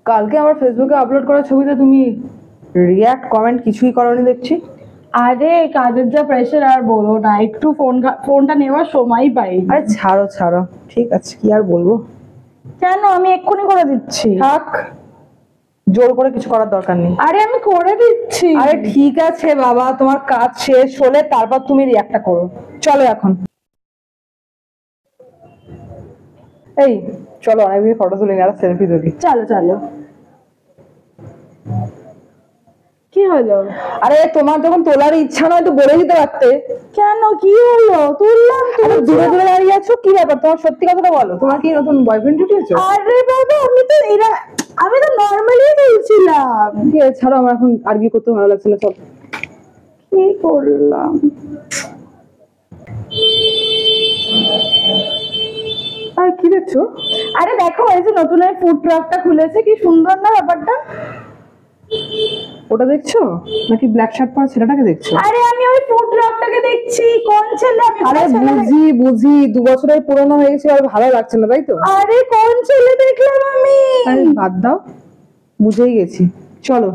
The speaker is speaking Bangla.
কালকে আমার ফেসবুকে আপলোড করা ছবিতে তুমি রিয়াক্ট কমেন্ট কিছুই করোনি দেখছি। আরে কাজের যা প্রেশার আর বলো না, একটু ফোনটা নেওয়ার সময়ই পাই। আরে ছাড়ো ছাড়ো, ঠিক আছে, কি আর বলবো। কেন, আমি এক্ষুনি করে দিচ্ছি। থাক, জোর করে কিছু করার দরকার নেই। আরে আমি করে দিচ্ছি। আরে ঠিক আছে বাবা, তোমার কাজ শেষ হলে তারপর তুমি রিয়াক্টটা করো। চলো এখন। এই চলো, অনেকদিন ফটো তুলি না, সেলফি তুলি। চলো চলো। কি হলো? আরে তোমার যখন তোলার ইচ্ছা নয় তো বলে দিতে পারতে। কেন, কি হলো? তুললাম তো। আরে দূরে দূরে দাঁড়িয়ে আছো, কি ব্যাপার? তোমার সত্যি কথাটা বলো, তোমার কি নতুন বয়ফ্রেন্ড জুটিয়েছো? আরে বাবা, আমি তো নরমালি তুলছিলাম। ঠিক আছে ছাড়ো, আমার এখন আর্গিউ করতে ভালো লাগছে না, চল। কি করলাম? আর কি দেখছো? আরে দেখো, এই যে নতুন এই ফুড ট্রাকটা খুলেছে, কি সুন্দর না ব্যাপারটা? ওটা দেখছো নাকি ব্ল্যাক শার্ট পরা ছেলেটাকে দেখছো? আরে আমি ওই ফুড ট্রাকটাকে দেখছি। কোন ছেলে? আমি আরে বুঝি বুঝি, 2 বছরের পুরনো হয়ে গেছে, আর ভালো লাগছে না, তাই তো? আরে কোন ছেলে দেখলাম আমি? আরে বাদ দাও, বুঝেই গেছি, চলো।